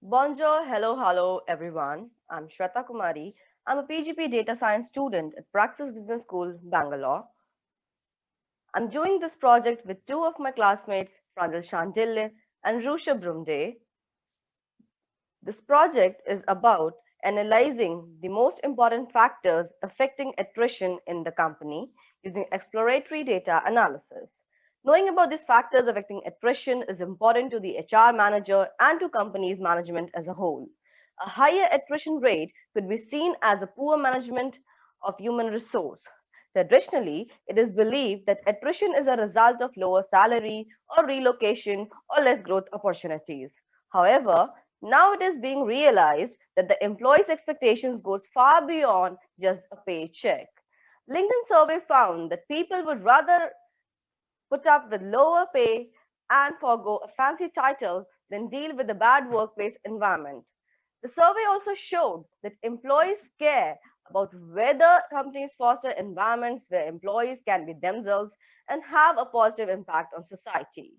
Bonjour, hello, everyone. I'm Shweta Kumari. I'm a PGP data science student at Praxis Business School, Bangalore. I'm doing this project with two of my classmates, Pranjal Shandille and Rusha Brumde. This project is about analyzing the most important factors affecting attrition in the company using exploratory data analysis. Knowing about these factors affecting attrition is important to the HR manager and to company's management as a whole. A higher attrition rate could be seen as a poor management of human resource. Traditionally, it is believed that attrition is a result of lower salary or relocation or less growth opportunities. However, now it is being realized that the employee's expectations goes far beyond just a paycheck. LinkedIn survey found that people would rather put up with lower pay and forego a fancy title than deal with a bad workplace environment. The survey also showed that employees care about whether companies foster environments where employees can be themselves and have a positive impact on society.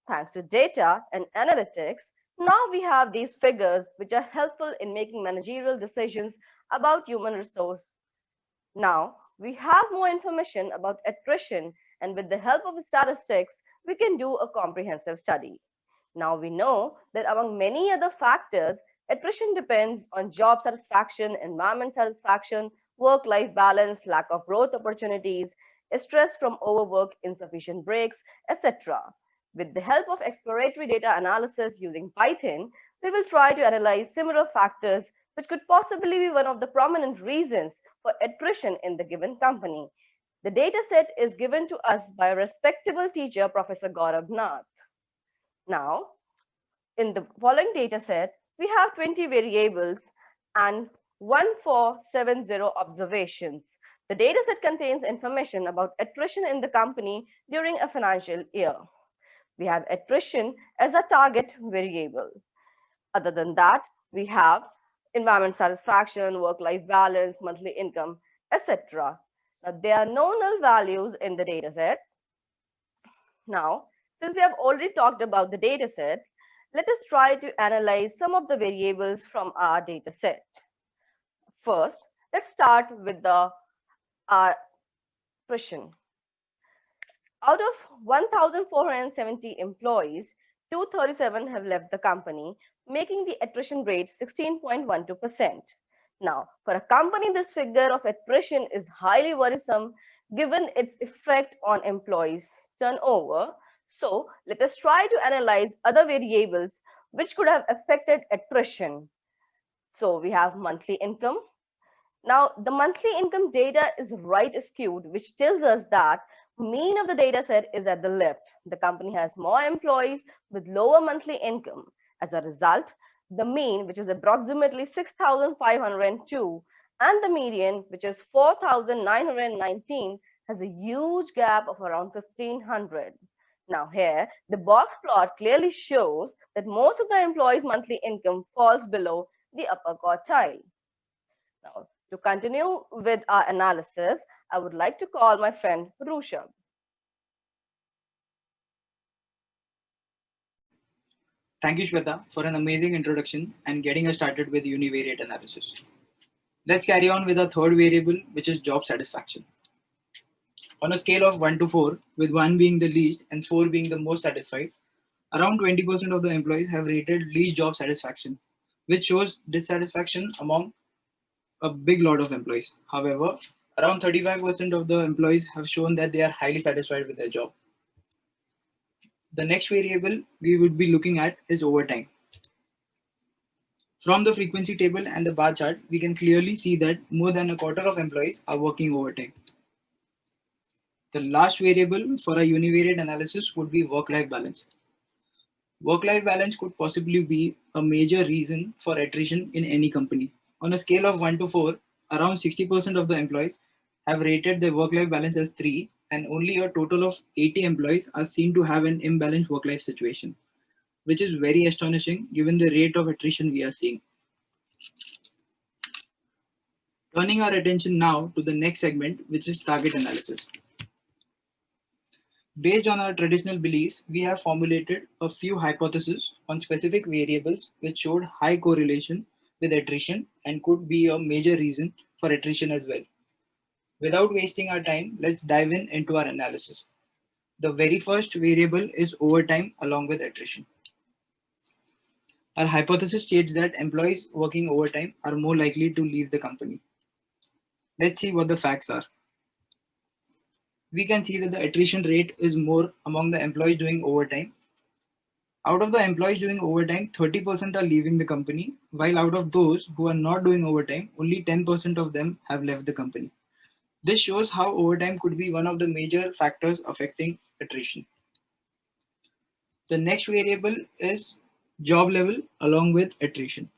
Thanks to data and analytics, now we have these figures which are helpful in making managerial decisions about human resource. Now we have more information about attrition, and with the help of statistics, we can do a comprehensive study. Now we know that among many other factors, attrition depends on job satisfaction, environment satisfaction, work life balance, lack of growth opportunities, stress from overwork, insufficient breaks, etc. With the help of exploratory data analysis using Python, we will try to analyze similar factors which could possibly be one of the prominent reasons for attrition in the given company. The data set is given to us by a respectable teacher, Professor Gaurav Nath. Now, in the following data set, we have 20 variables and 1470 observations. The data set contains information about attrition in the company during a financial year. We have attrition as a target variable. Other than that, we have environment satisfaction, work-life balance, monthly income, etc. Now, there are no null values in the data set. Now, since we have already talked about the data set, let us try to analyze some of the variables from our data set. First, let's start with the attrition. Out of 1,470 employees, 237 have left the company, making the attrition rate 16.12%. Now, for a company, this figure of attrition is highly worrisome given its effect on employees' turnover. So, let us try to analyze other variables which could have affected attrition. So, we have monthly income. Now, the monthly income data is right skewed, which tells us that mean of the data set is at the left. The company has more employees with lower monthly income. As a result, the mean, which is approximately 6,502, and the median, which is 4,919, has a huge gap of around 1,500. Now here, the box plot clearly shows that most of the employees' monthly income falls below the upper quartile. Now, to continue with our analysis, I would like to call my friend Rusha. Thank you, Shweta, for an amazing introduction and getting us started with univariate analysis. Let's carry on with our third variable, which is job satisfaction. On a scale of 1 to 4, with 1 being the least and 4 being the most satisfied, around 20% of the employees have rated least job satisfaction, which shows dissatisfaction among a big lot of employees. However, around 35% of the employees have shown that they are highly satisfied with their job. The next variable we would be looking at is overtime. From the frequency table and the bar chart, we can clearly see that more than a quarter of employees are working overtime. The last variable for a univariate analysis would be work-life balance. Work-life balance could possibly be a major reason for attrition in any company. On a scale of 1 to 4, around 60% of the employees have rated their work-life balance as 3, and only a total of 80 employees are seen to have an imbalanced work-life situation, which is very astonishing given the rate of attrition we are seeing. Turning our attention now to the next segment, which is target analysis. Based on our traditional beliefs, we have formulated a few hypotheses on specific variables which showed high correlation with attrition and could be a major reason for attrition as well. Without wasting our time, let's dive into our analysis. The very first variable is overtime along with attrition. Our hypothesis states that employees working overtime are more likely to leave the company. Let's see what the facts are. We can see that the attrition rate is more among the employees doing overtime. Out of the employees doing overtime, 30% are leaving the company, while out of those who are not doing overtime, only 10% of them have left the company. This shows how overtime could be one of the major factors affecting attrition. The next variable is job level along with attrition.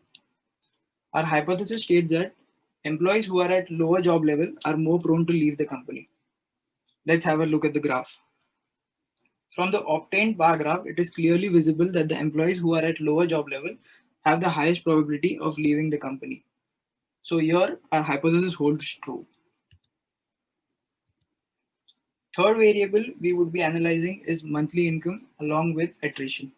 Our hypothesis states that employees who are at lower job level are more prone to leave the company. Let's have a look at the graph. From the obtained bar graph, it is clearly visible that the employees who are at lower job level have the highest probability of leaving the company. So here our hypothesis holds true. Third variable we would be analyzing is monthly income along with attrition.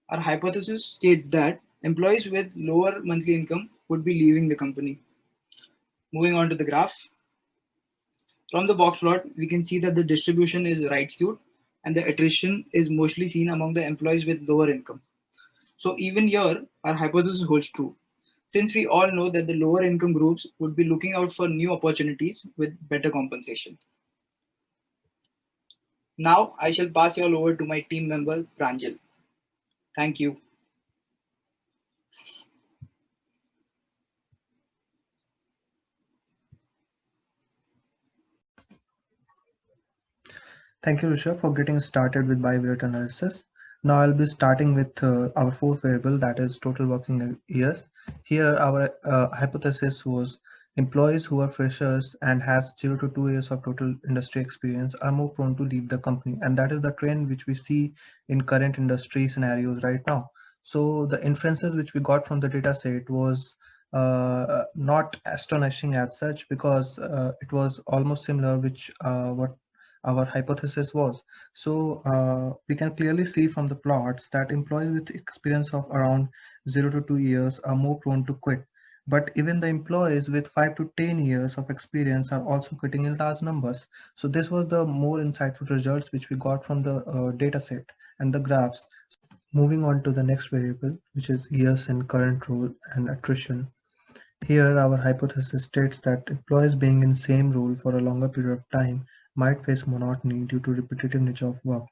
Our hypothesis states that employees with lower monthly income would be leaving the company. Moving on to the graph. From the box plot, we can see that the distribution is right skewed and the attrition is mostly seen among the employees with lower income. So even here, our hypothesis holds true, since we all know that the lower income groups would be looking out for new opportunities with better compensation. Now I shall pass you all over to my team member, Pranjal. Thank you. Thank you, Rishabh, for getting started with bivariate analysis. Now I'll be starting with our fourth variable, that is total working years. Here our hypothesis was employees who are freshers and has 0 to 2 years of total industry experience are more prone to leave the company, and that is the trend which we see in current industry scenarios right now. So the inferences which we got from the data set was not astonishing as such, because it was almost similar which what our hypothesis was. So we can clearly see from the plots that employees with experience of around 0 to 2 years are more prone to quit. But even the employees with 5 to 10 years of experience are also quitting in large numbers. So this was the more insightful results which we got from the data set and the graphs. Moving on to the next variable, which is years in current role and attrition. Here, our hypothesis states that employees being in same role for a longer period of time might face monotony due to repetitive nature of work.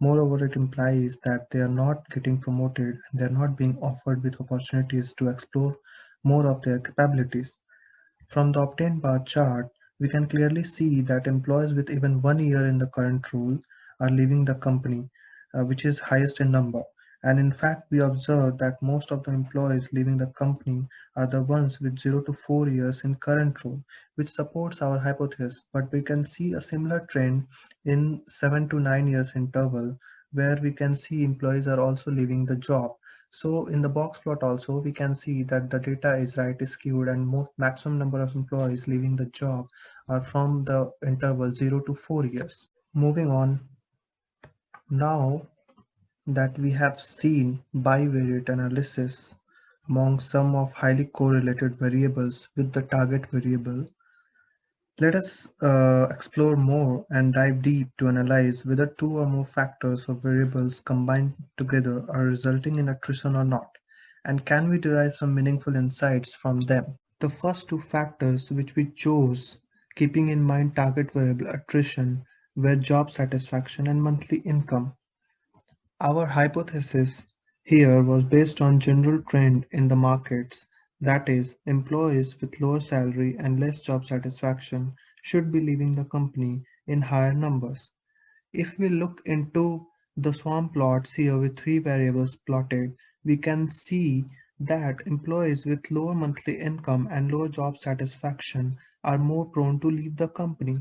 Moreover, it implies that they are not getting promoted and they are not being offered with opportunities to explore more of their capabilities. From the obtained bar chart, we can clearly see that employees with even 1 year in the current role are leaving the company, which is highest in number. And in fact, we observe that most of the employees leaving the company are the ones with 0 to 4 years in current role, which supports our hypothesis. But we can see a similar trend in 7 to 9 years interval, where we can see employees are also leaving the job. So in the box plot also, we can see that the data is right skewed, and maximum number of employees leaving the job are from the interval 0 to 4 years. Moving on, now that we have seen bivariate analysis among some of highly correlated variables with the target variable, let us explore more and dive deep to analyze whether two or more factors or variables combined together are resulting in attrition or not, and can we derive some meaningful insights from them. The first two factors which we chose, keeping in mind target variable attrition, were job satisfaction and monthly income. Our hypothesis here was based on general trend in the markets, that is, employees with lower salary and less job satisfaction should be leaving the company in higher numbers. If we look into the swarm plots here with three variables plotted, we can see that employees with lower monthly income and lower job satisfaction are more prone to leave the company.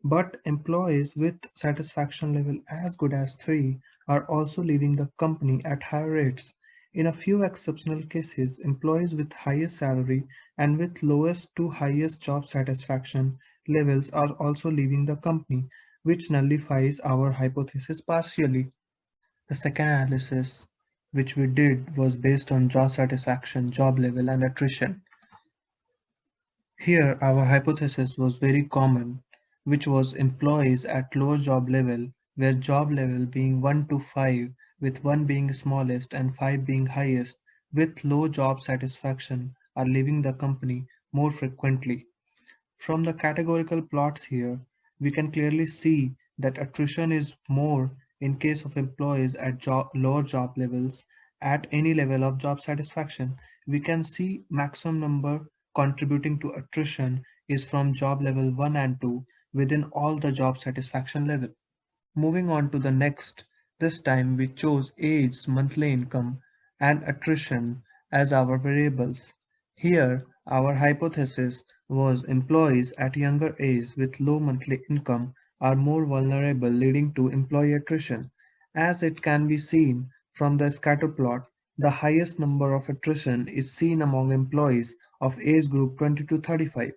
But employees with satisfaction level as good as 3 are also leaving the company at higher rates. In a few exceptional cases, employees with highest salary and with lowest to highest job satisfaction levels are also leaving the company. which nullifies our hypothesis partially. The second analysis which we did was based on job satisfaction, job level, and attrition. Here our hypothesis was very common, which was employees at lower job level, where job level being 1 to 5, with 1 being smallest and 5 being highest, with low job satisfaction are leaving the company more frequently. From the categorical plots here, we can clearly see that attrition is more in case of employees at lower job levels. At any level of job satisfaction, we can see maximum number contributing to attrition is from job level 1 and 2 within all the job satisfaction level. Moving on to the next, this time we chose age, monthly income, and attrition as our variables. Here, our hypothesis was employees at younger age with low monthly income are more vulnerable, leading to employee attrition. As it can be seen from the scatter plot, the highest number of attrition is seen among employees of age group 20 to 35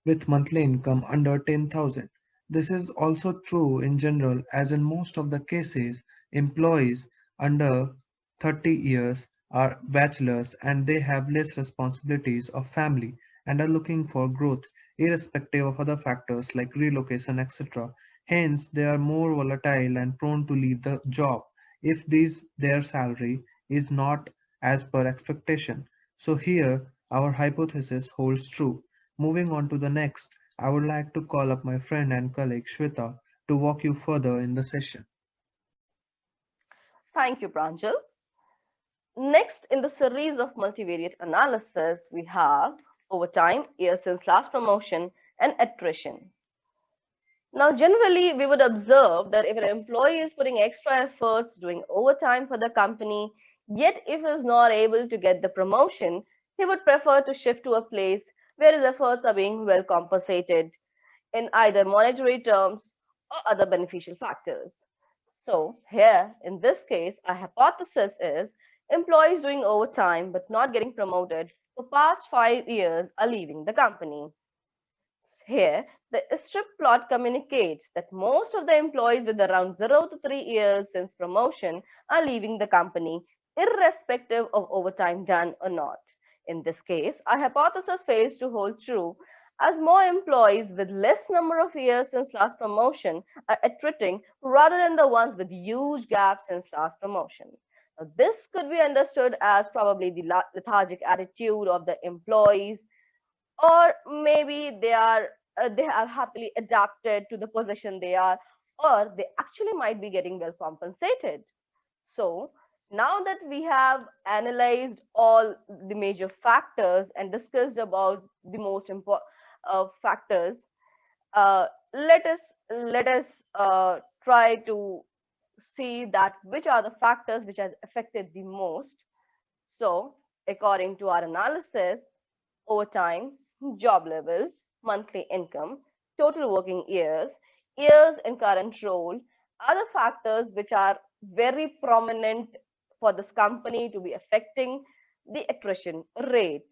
with monthly income under 10,000. This is also true in general, as in most of the cases, employees under 30 years are bachelors and they have less responsibilities of family and are looking for growth irrespective of other factors like relocation, etc. Hence, they are more volatile and prone to leave the job if their salary is not as per expectation. So here, our hypothesis holds true. Moving on to the next, I would like to call up my friend and colleague Shweta to walk you further in the session. Thank you, Pranjal. Next, in the series of multivariate analysis, we have overtime, years since last promotion, and attrition. Now, generally, we would observe that if an employee is putting extra efforts doing overtime for the company, yet if he is not able to get the promotion, he would prefer to shift to a place where his efforts are being well compensated in either monetary terms or other beneficial factors. So, here in this case, our hypothesis is employees doing overtime but not getting promoted for past 5 years are leaving the company. Here, the strip plot communicates that most of the employees with around 0 to 3 years since promotion are leaving the company, irrespective of overtime done or not. In this case, our hypothesis fails to hold true as more employees with less number of years since last promotion are attriting rather than the ones with huge gaps since last promotion. Now, this could be understood as probably the lethargic attitude of the employees, or maybe they have happily adapted to the position they are, or they actually might be getting well compensated. So now that we have analyzed all the major factors and discussed about the most important factors, let us try to see that which are the factors which has affected the most. So according to our analysis, overtime, job level, monthly income, total working years, years in current role are the factors which are very prominent for this company to be affecting the attrition rate.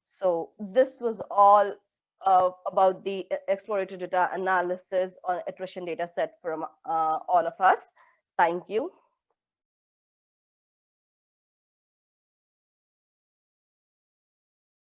So this was all about the exploratory data analysis on attrition data set from all of us. Thank you.